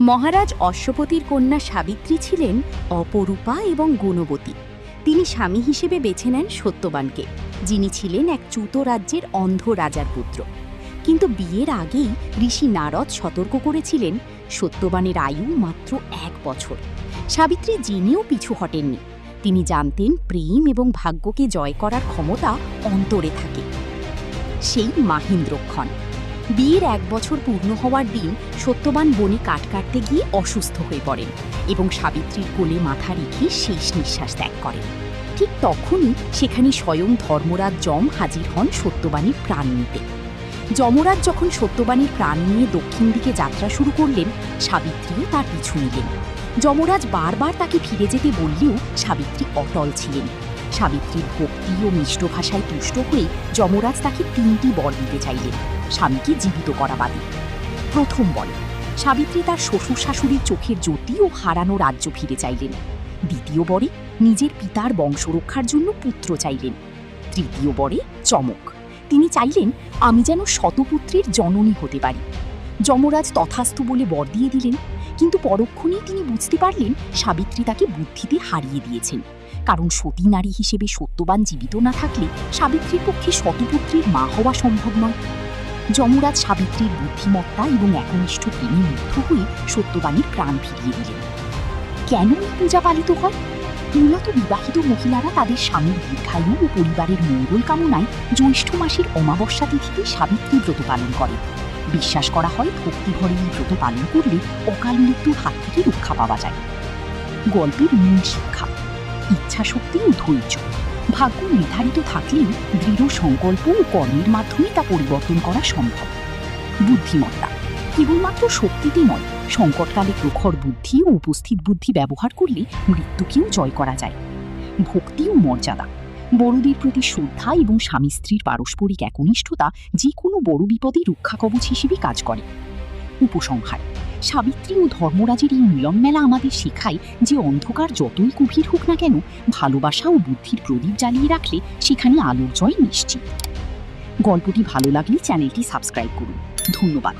মহারাজ অশ্বপতির কন্যা সাবিত্রী ছিলেন অপরূপা এবং গুণবতী। তিনি স্বামী হিসেবে বেছে নেন সত্যবানকে, যিনি ছিলেন এক চ্যুত রাজ্যের অন্ধ রাজার পুত্র। কিন্তু বিয়ের আগেই ঋষি নারদ সতর্ক করেছিলেন সত্যবানের আয়ু মাত্র ১ বছর। সাবিত্রী জেনেও পিছু হটেননি। তিনি জানতেন প্রেম এবং ভাগ্যকে জয় করার ক্ষমতা অন্তরে থাকে। সেই মাহেন্দ্রক্ষণ। বিয়ের ১ বছর পূর্ণ হওয়ার দিন সত্যবান বনে কাঠ কাটতে গিয়ে অসুস্থ হয়ে পড়েন এবং সাবিত্রীর কোলে মাথা রেখে শেষ নিঃশ্বাস ত্যাগ করেন। ঠিক তখনই সেখানে স্বয়ং ধর্মরাজ যম হাজির হন সত্যবানের প্রাণ নিতে। যমরাজ যখন সত্যবানের প্রাণ নিয়ে দক্ষিণ দিকে যাত্রা শুরু করলেন, সাবিত্রীও তার পিছু নিলেন। যমরাজ বারবার তাকে ফিরে যেতে বললেও সাবিত্রী অটল ছিলেন। সাবিত্রীর ভক্তি ও মিষ্ট ভাষায় তুষ্ট হয়ে যমরাজ তাকে ৩টি বর দিতে চাইলেন, স্বামীকে জীবিত করা বাদে। প্রথম বর, সাবিত্রী তার শ্বশুর শাশুড়ির চোখের জ্যোতি ও হারানো রাজ্য ফিরে চাইলেন। দ্বিতীয় বরে নিজের পিতার বংশরক্ষার জন্য পুত্র চাইলেন। তৃতীয় বরে চমক, তিনি চাইলেন আমি যেন শতপুত্রের জননী হতে পারি। যমরাজ তথাস্তু বলে বর দিয়ে দিলেন, কিন্তু পরক্ষণেই তিনি বুঝতে পারলেন সাবিত্রী তাকে বুদ্ধিতে হারিয়ে দিয়েছেন, কারণ সতী নারী হিসেবে সত্যবান জীবিত না থাকলে সাবিত্রীর পক্ষে শতপুত্রের মা হওয়া সম্ভব নয়। যমরাজ সাবিত্রীর বুদ্ধিমত্তা এবং একনিষ্ঠ প্রেমে মুগ্ধ হয়ে সত্যবানের প্রাণ ফিরিয়ে দিলেন। কেন এই পূজা পালিত হয়? মূলত বিবাহিত মহিলারা তাদের স্বামীর দীর্ঘায়ু ও পরিবারের মঙ্গল কামনায় জ্যৈষ্ঠ মাসের অমাবস্যা তিথিতে সাবিত্রী ব্রত পালন করে। বিশ্বাস করা হয় ভক্তিভরে এই ব্রত পালন করলে অকাল মৃত্যুর হাত থেকে রক্ষা পাওয়া যায়। গল্পের মূল শিক্ষা: ইচ্ছাশক্তি ও ধৈর্য। ভাগ্য নির্ধারিত থাকলেও দৃঢ় সংকল্প ও কর্মের মাধ্যমে তা পরিবর্তন করা সম্ভব। বুদ্ধিমত্তা: কেবলমাত্র শক্তিতে নয়, সংকটকালে প্রখর বুদ্ধি ও উপস্থিত বুদ্ধি ব্যবহার করলে মৃত্যুকেও জয় করা যায়। ভক্তি ও মর্যাদা: বড়দের প্রতি শ্রদ্ধা এবং স্বামী স্ত্রীর পারস্পরিক একনিষ্ঠতা যে কোনো বড় বিপদে রক্ষা কবচ হিসেবে কাজ করে। উপসংহার: সাবিত্রী ও ধর্মরাজের এই মিলন মেলা আমাদের শেখায় যে অন্ধকার যতই গভীর হোক না কেন, ভালোবাসা ও বুদ্ধির প্রদীপ জ্বালিয়ে রাখলে সেখানে আলোর জয় নিশ্চিত। গল্পটি ভালো লাগলে চ্যানেলটি সাবস্ক্রাইব করুন। ধন্যবাদ।